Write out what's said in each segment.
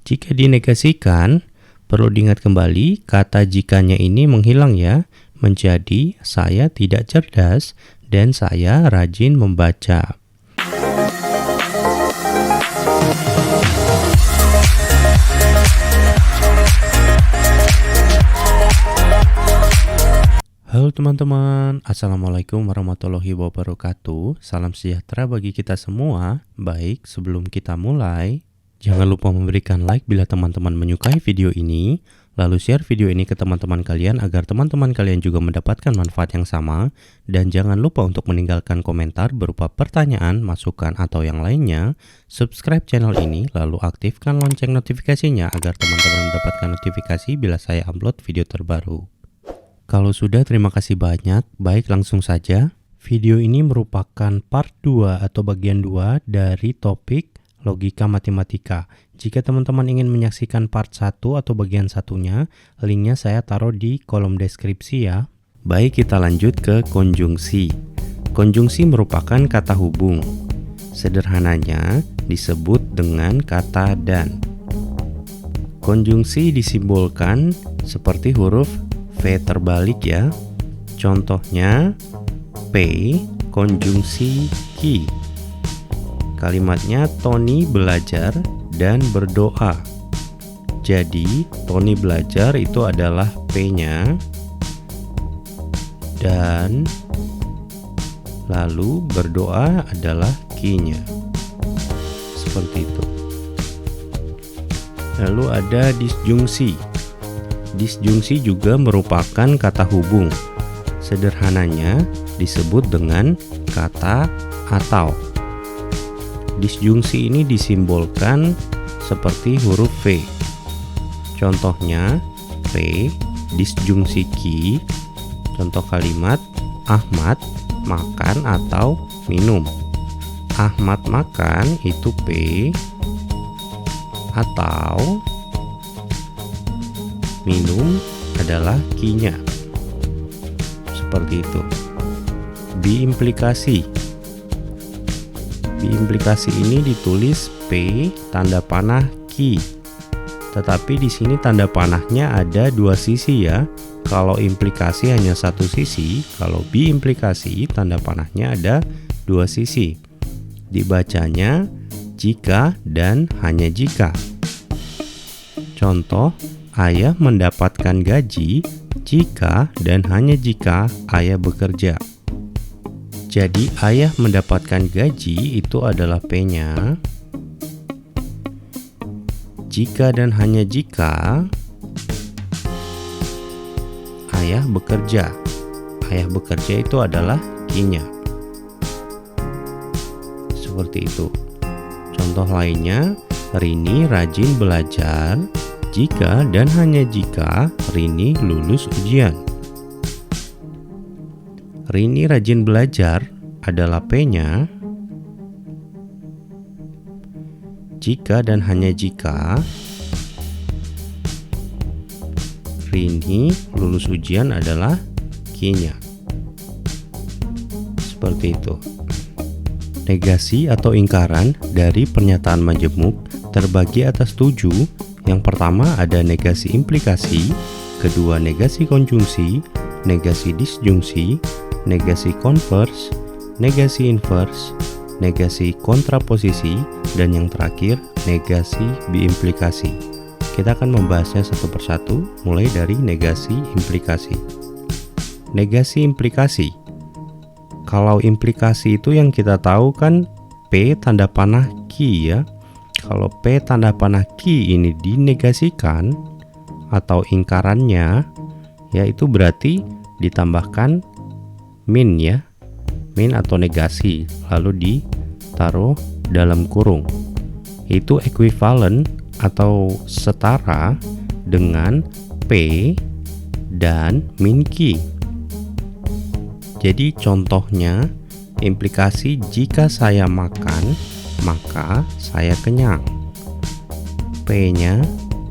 Jika dinegasikan, perlu diingat kembali kata jikanya ini menghilang ya, menjadi saya tidak cerdas dan saya rajin membaca. Halo teman-teman, Assalamualaikum warahmatullahi wabarakatuh. Salam sejahtera bagi kita semua. Baik, sebelum kita mulai, jangan lupa memberikan like bila teman-teman menyukai video ini, lalu share video ini ke teman-teman kalian agar teman-teman kalian juga mendapatkan manfaat yang sama. Dan jangan lupa untuk meninggalkan komentar berupa pertanyaan, masukan, atau yang lainnya. Subscribe channel ini, lalu aktifkan lonceng notifikasinya agar teman-teman mendapatkan notifikasi bila saya upload video terbaru. Kalau sudah, terima kasih banyak. Baik, langsung saja. Video ini merupakan part 2 atau bagian 2 dari topik logika matematika. Jika teman-teman ingin menyaksikan part 1 atau bagian satunya, linknya saya taruh di kolom deskripsi ya. Baik, kita lanjut ke konjungsi. Konjungsi merupakan kata hubung. Sederhananya disebut dengan kata dan. Konjungsi disimbolkan seperti huruf V terbalik ya. Contohnya P konjungsi Q. Kalimatnya Tony belajar dan berdoa. Jadi Tony belajar itu adalah P-nya, dan lalu berdoa adalah Q-nya. Seperti itu. Lalu ada disjungsi. Disjungsi juga merupakan kata hubung. Sederhananya disebut dengan kata atau. Disjungsi ini disimbolkan seperti huruf V. Contohnya P disjungsi Q. Contoh kalimat Ahmad makan atau minum. Ahmad makan itu P, atau minum adalah Q-nya. Seperti itu. Biimplikasi. Biimplikasi ini ditulis P tanda panah Q. Tetapi di sini tanda panahnya ada dua sisi ya. Kalau implikasi hanya satu sisi, kalau biimplikasi tanda panahnya ada dua sisi. Dibacanya jika dan hanya jika. Contoh, ayah mendapatkan gaji jika dan hanya jika ayah bekerja. Jadi ayah mendapatkan gaji itu adalah P-nya. Jika dan hanya jika ayah bekerja. Ayah bekerja itu adalah Q-nya. Seperti itu. Contoh lainnya, Rini rajin belajar jika dan hanya jika Rini lulus ujian. Rini rajin belajar adalah P-nya. Jika dan hanya jika Rini lulus ujian adalah Q-nya. Seperti itu. Negasi atau ingkaran dari pernyataan majemuk terbagi atas 7. Yang pertama ada negasi implikasi, kedua negasi konjungsi, negasi disjungsi, negasi konvers, negasi invers, negasi kontraposisi, dan yang terakhir negasi biimplikasi. Kita akan membahasnya satu persatu, mulai dari negasi implikasi. Negasi implikasi. Kalau implikasi itu yang kita tahu kan P tanda panah Q ya. Kalau P tanda panah Q ini dinegasikan atau ingkarannya, yaitu berarti ditambahkan min ya. Min atau negasi, lalu ditaruh dalam kurung. Itu ekuivalen atau setara dengan P dan min Q. Jadi contohnya implikasi jika saya makan, maka saya kenyang. P-nya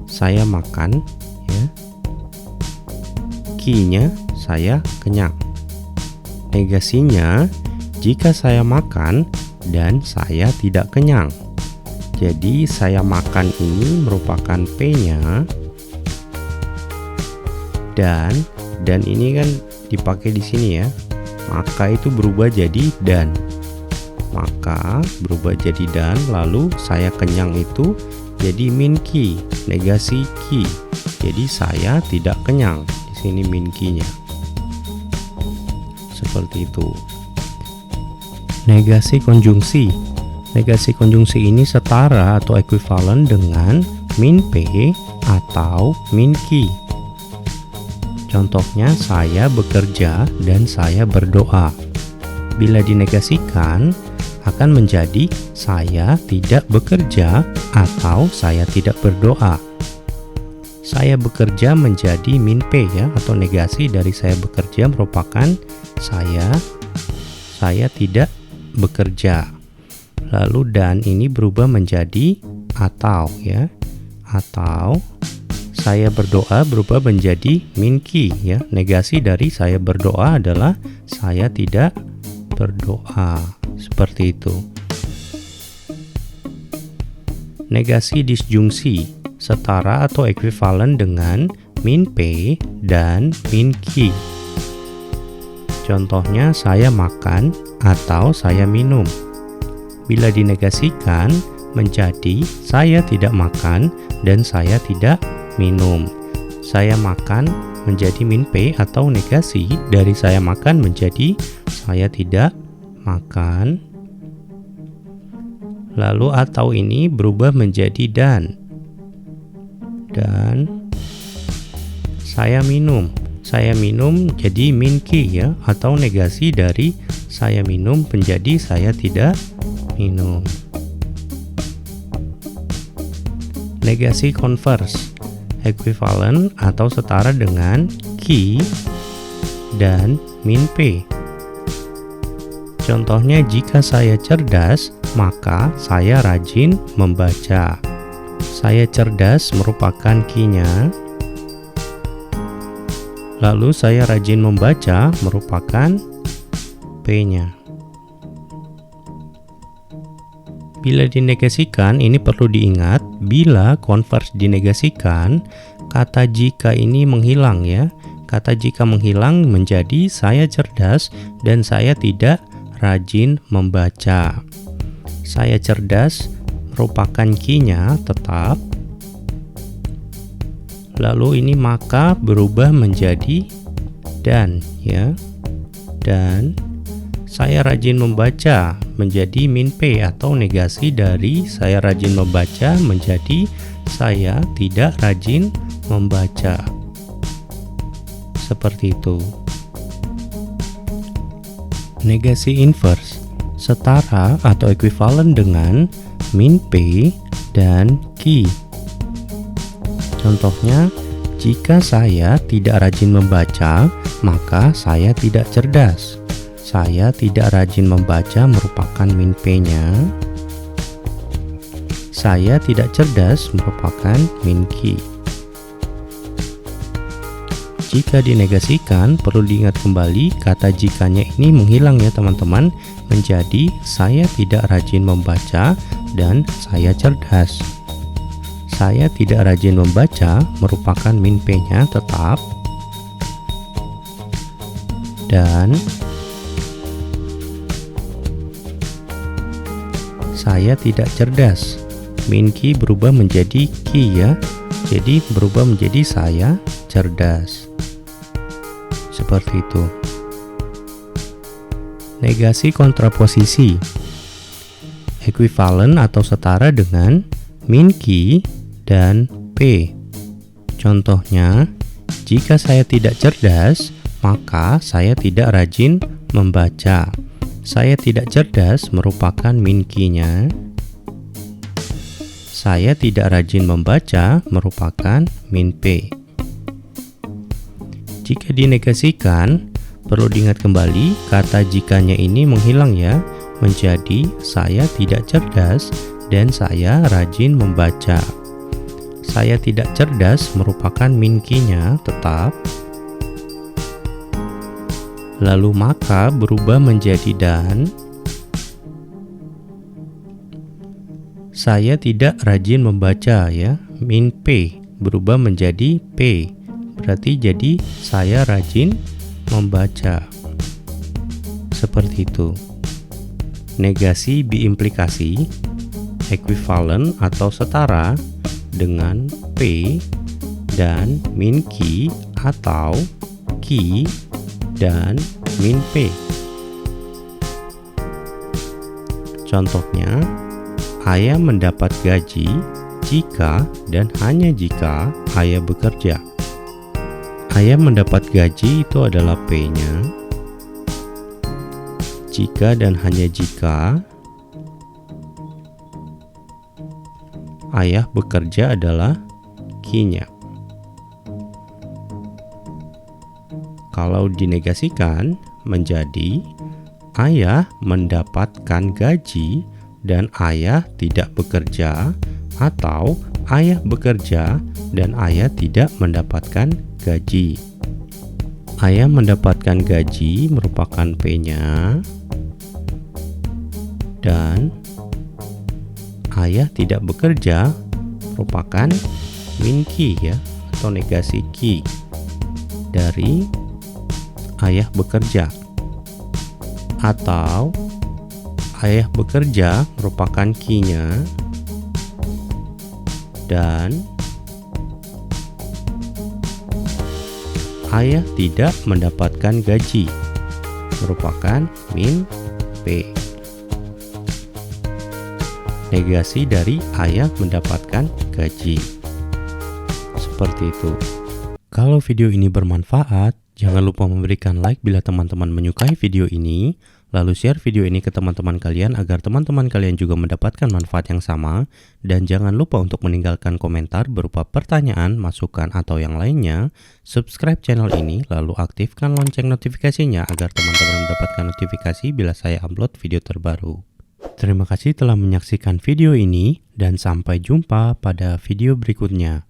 saya makan ya. Q-nya saya kenyang. Negasinya jika saya makan dan saya tidak kenyang. Jadi saya makan ini merupakan P-nya, dan ini kan dipakai di sini ya. Maka itu berubah jadi dan. Maka berubah jadi dan, lalu saya kenyang itu jadi min ki, negasi ki. Jadi saya tidak kenyang. Di sini min ki-nya. Seperti itu. Negasi konjungsi. Negasi konjungsi ini setara atau ekuivalen dengan min p atau min ki. Contohnya, saya bekerja dan saya berdoa. Bila dinegasikan, akan menjadi saya tidak bekerja atau saya tidak berdoa. Saya bekerja menjadi min p ya, atau negasi dari saya bekerja merupakan saya tidak bekerja. Lalu dan ini berubah menjadi atau ya. Atau saya berdoa berubah menjadi min ki ya. Negasi dari saya berdoa adalah saya tidak berdoa. Seperti itu. Negasi disjungsi setara atau ekuivalen dengan min p dan min ki. Contohnya, saya makan atau saya minum. Bila dinegasikan menjadi saya tidak makan dan saya tidak minum. Saya makan menjadi min p atau negasi dari saya makan menjadi saya tidak makan. Lalu atau ini berubah menjadi dan saya minum. Saya minum jadi min ki ya, atau negasi dari saya minum menjadi saya tidak minum. Negasi konvers, ekuivalen atau setara dengan ki dan min p. Contohnya, jika saya cerdas, maka saya rajin membaca. Saya cerdas merupakan ki-nya. Lalu saya rajin membaca merupakan p-nya. Bila dinegasikan, ini perlu diingat, bila konvers dinegasikan, kata jika ini menghilang ya. Kata jika menghilang menjadi saya cerdas dan saya tidak rajin membaca. Saya cerdas merupakan ki-nya tetap. Lalu ini maka berubah menjadi dan ya. Dan saya rajin membaca menjadi min p atau negasi dari saya rajin membaca menjadi saya tidak rajin membaca. Seperti itu. Negasi invers setara atau ekuivalen dengan min p dan ki. Contohnya, jika saya tidak rajin membaca, maka saya tidak cerdas. Saya tidak rajin membaca merupakan min p-nya. Saya tidak cerdas merupakan min ki. Jika dinegasikan, perlu diingat kembali kata jikanya ini menghilang ya teman-teman, menjadi saya tidak rajin membaca dan saya cerdas. Saya tidak rajin membaca merupakan min p-nya tetap. Dan saya tidak cerdas. Min ki berubah menjadi ki ya. Jadi berubah menjadi saya cerdas. Seperti itu. Negasi kontraposisi. Ekuivalen atau setara dengan min ki dan p. Contohnya, jika saya tidak cerdas, maka saya tidak rajin membaca. Saya tidak cerdas merupakan min ki-nya. Saya tidak rajin membaca merupakan min p. Jika dinegasikan, perlu diingat kembali kata jikanya ini menghilang ya, menjadi saya tidak cerdas dan saya rajin membaca. Saya tidak cerdas merupakan min ki-nya tetap. Lalu maka berubah menjadi dan. Saya tidak rajin membaca ya, min P berubah menjadi P. Berarti jadi saya rajin membaca. Seperti itu. Negasi biimplikasi equivalent atau setara dengan P dan min Q atau Q dan min P. Contohnya, ayah mendapat gaji jika dan hanya jika ayah bekerja. Ayah mendapat gaji itu adalah P-nya. Jika dan hanya jika ayah bekerja adalah Q-nya. Kalau dinegasikan menjadi ayah mendapatkan gaji dan ayah tidak bekerja, atau ayah bekerja dan ayah tidak mendapatkan gaji. Ayah mendapatkan gaji merupakan P-nya, dan ayah tidak bekerja merupakan min Q ya, atau negasi Q dari ayah bekerja. Atau ayah bekerja merupakan Q-nya, dan ayah tidak mendapatkan gaji merupakan min P. Negasi dari ayah mendapatkan gaji. Seperti itu. Kalau video ini bermanfaat, jangan lupa memberikan like bila teman-teman menyukai video ini, lalu share video ini ke teman-teman kalian agar teman-teman kalian juga mendapatkan manfaat yang sama, dan jangan lupa untuk meninggalkan komentar berupa pertanyaan, masukan, atau yang lainnya. Subscribe channel ini, lalu aktifkan lonceng notifikasinya agar teman-teman mendapatkan notifikasi bila saya upload video terbaru. Terima kasih telah menyaksikan video ini, dan sampai jumpa pada video berikutnya.